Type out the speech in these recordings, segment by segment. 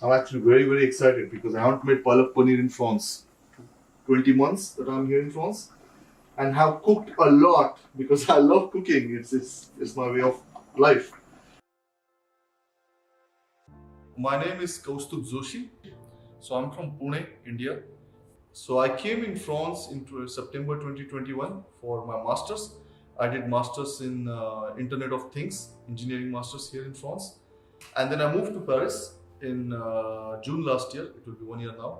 I'm actually very excited because I haven't made Palak Paneer in France. 20 months that I'm here in France and have cooked a lot because I love cooking. It's my way of life. My name is Kaustubh Joshi. So I'm from Pune, India. So I came in France in September 2021 for my masters. I did masters in Internet of Things, engineering masters here in France, and then I moved to Paris in June last year. It will be 1 year now.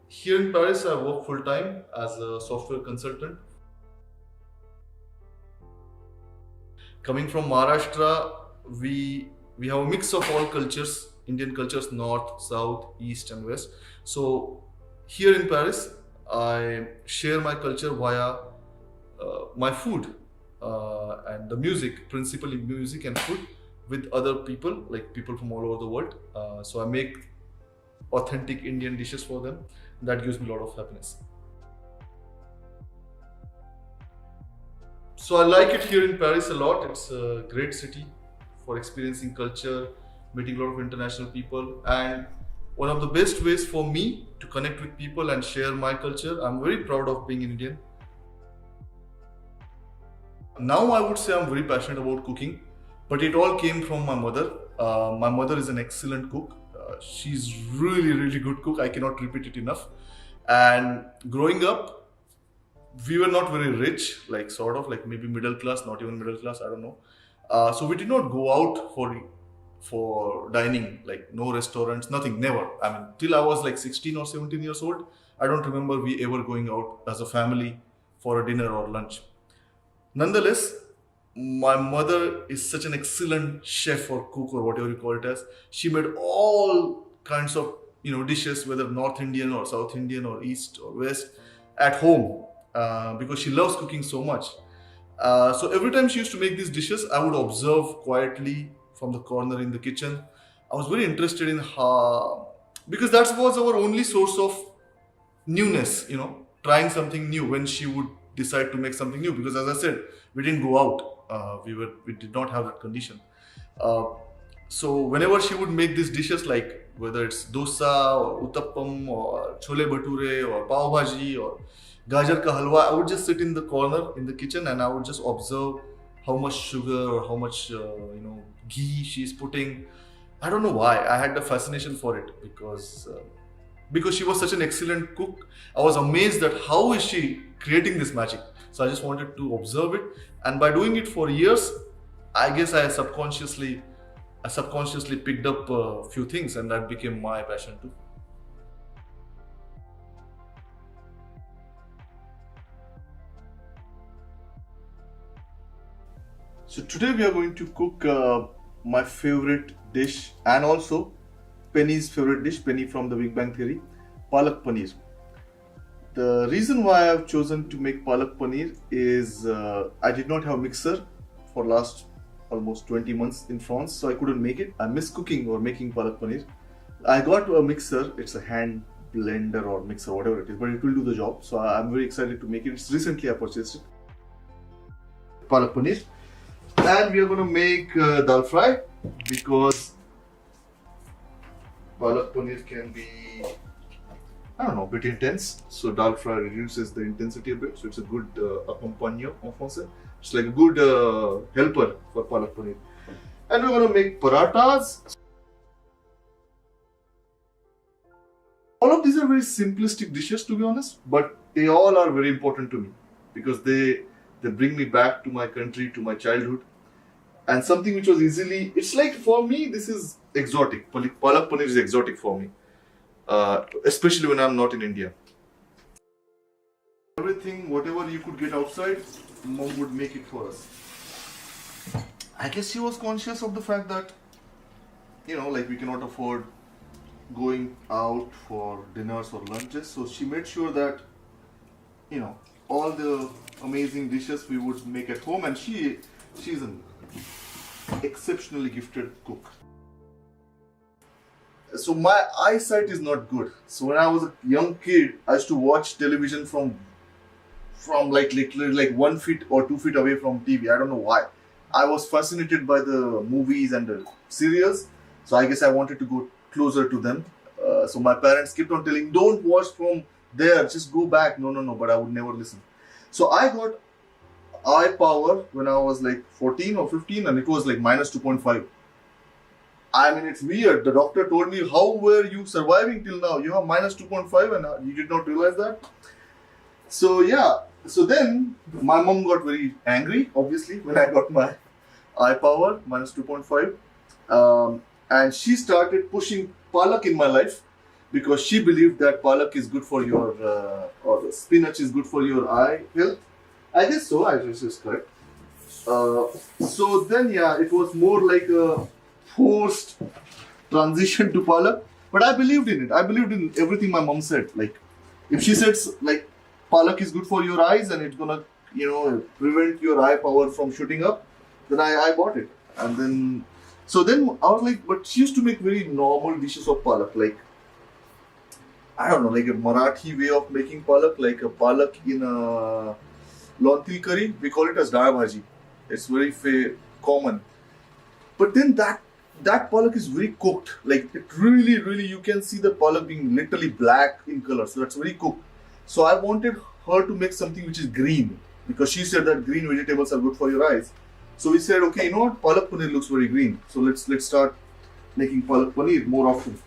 Here in Paris, I work full time as a software consultant. Coming from Maharashtra, we have a mix of all cultures, Indian cultures, north, south, east, and west. So here in Paris, I share my culture via my food and the music, principally music and food, with other people, like people from all over the world. So I make authentic Indian dishes for them. That gives me a lot of happiness. So I like it here in Paris a lot. It's a great city for experiencing culture, meeting a lot of international people, and one of the best ways for me to connect with people and share my culture. I'm very proud of being Indian. Now I would say I'm very passionate about cooking, but it all came from my mother. My mother is an excellent cook. She's really good cook. I cannot repeat it enough. And growing up, we were not very rich, like sort of like maybe middle class, not even middle class. I don't know. So we did not go out for dining, like no restaurants, nothing, never. I mean, till I was like 16 or 17 years old, I don't remember we ever going out as a family for a dinner or lunch. Nonetheless, my mother is such an excellent chef or cook or whatever you call it as. She made all kinds of dishes, whether North Indian or South Indian or East or West, at home because she loves cooking so much. So every time she used to make these dishes, I would observe quietly from the corner in the kitchen. I was very interested in how, because that was our only source of newness, trying something new when she would decide to make something new. Because as I said, we didn't go out. We did not have that condition. Uh, so whenever she would make these dishes, like whether it's dosa or uttappam or chole bhature or pav bhaji or gajar ka halwa, I would just sit in the corner in the kitchen and I would just observe how much sugar or how much ghee she's putting. I don't know why I had the fascination for it because she was such an excellent cook. I was amazed at how is she creating this magic. So I just wanted to observe it, and by doing it for years, I guess I subconsciously picked up a few things, and that became my passion too. So today we are going to cook my favorite dish and also Penny's favorite dish, Penny from the Big Bang Theory, Palak Paneer. The reason why I've chosen to make Palak Paneer is I did not have a mixer for last almost 20 months in France, so I couldn't make it. I miss cooking or making Palak Paneer. I got a mixer, it's a hand blender or mixer, whatever it is, but it will do the job. So I'm very excited to make it. It's recently I purchased it. Palak Paneer. And we are going to make dal fry because Palak Paneer can be, I don't know, a bit intense. So dal fry reduces the intensity a bit. So it's a good accompagnant en français. It's like a good helper for Palak Paneer. And we're going to make parathas. All of these are very simplistic dishes, to be honest, but they all are very important to me because they bring me back to my country, to my childhood, and something which was easily. It's like for me, this is exotic. Palak paneer is exotic for me, especially when I'm not in India. Everything, whatever you could get outside, mom would make it for us. I guess she was conscious of the fact that, like we cannot afford going out for dinners or lunches, so she made sure that, all the amazing dishes we would make at home, and she's an exceptionally gifted cook. So my eyesight is not good. So when I was a young kid, I used to watch television from like literally like 1 feet or 2 feet away from TV. I don't know why. I was fascinated by the movies and the serials. So I guess I wanted to go closer to them. So my parents kept on telling, don't watch from there, just go back. No, no, no, but I would never listen. So I got eye power when I was like 14 or 15 and it was like minus 2.5. I mean, it's weird. The doctor told me, how were you surviving till now? You have minus 2.5 and you did not realize that? So yeah, so then my mom got very angry, obviously, when I got my eye power, minus 2.5. And she started pushing Palak in my life because she believed that Palak is good for your, or the spinach is good for your eye health. I guess so, I guess it's correct. So then, yeah, it was more like a forced transition to Palak. But I believed in it. I believed in everything my mom said. Like, if she says, like, Palak is good for your eyes and it's gonna, prevent your eye power from shooting up, then I bought it. And then, so then I was like, but she used to make very normal dishes of Palak. Like, I don't know, like a Marathi way of making Palak, like a Palak in a lentil curry. We call it as dal bhaji. It's very common. But then that Palak is very cooked. Like, it really, you can see the Palak being literally black in color. So that's very cooked. So I wanted her to make something which is green because she said that green vegetables are good for your eyes. So we said, okay, you know what? Palak paneer looks very green. So let's start making palak paneer more often.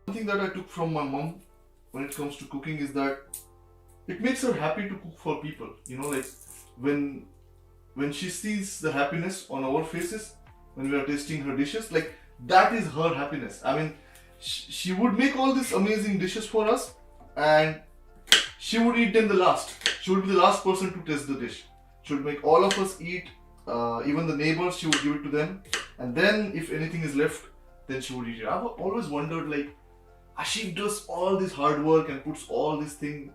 One thing that I took from my mom when it comes to cooking is that it makes her happy to cook for people. Like when she sees the happiness on our faces when we are tasting her dishes, like that is her happiness. I mean, she would make all these amazing dishes for us and she would eat them the last. She would be the last person to taste the dish. She would make all of us eat, even the neighbors, she would give it to them. And then if anything is left, then she would eat it. I've always wondered, like, she does all this hard work and puts all this thing,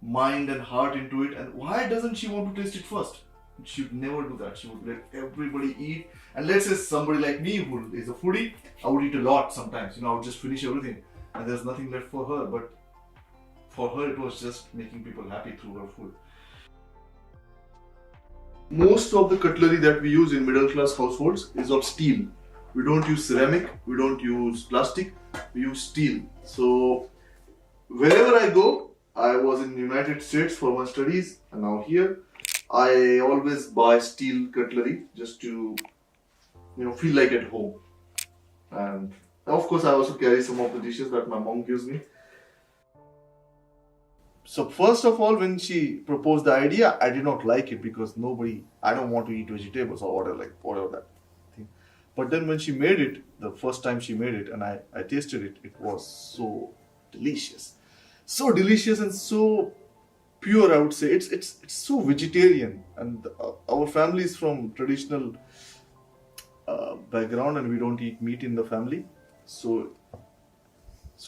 mind and heart into it, and why doesn't she want to taste it first? She would never do that. She would let everybody eat. And let's say somebody like me who is a foodie, I would eat a lot sometimes. I would just finish everything and there's nothing left for her. But for her, it was just making people happy through her food. Most of the cutlery that we use in middle class households is of steel. We don't use ceramic, we don't use plastic, we use steel. So wherever I go, I was in the United States for my studies and now here, I always buy steel cutlery just to, feel like at home. And of course, I also carry some of the dishes that my mom gives me. So first of all, when she proposed the idea, I did not like it because I don't want to eat vegetables or whatever that thing. But then when she made it, the first time she made it and I tasted it, it was so delicious. So delicious and so pure, I would say. It's so vegetarian, and our family is from traditional background, and we don't eat meat in the family. So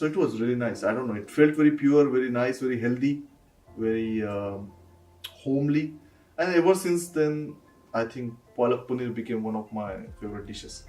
it was really nice. I don't know. It felt very pure, very nice, very healthy, very homely, and ever since then, I think palak paneer became one of my favorite dishes.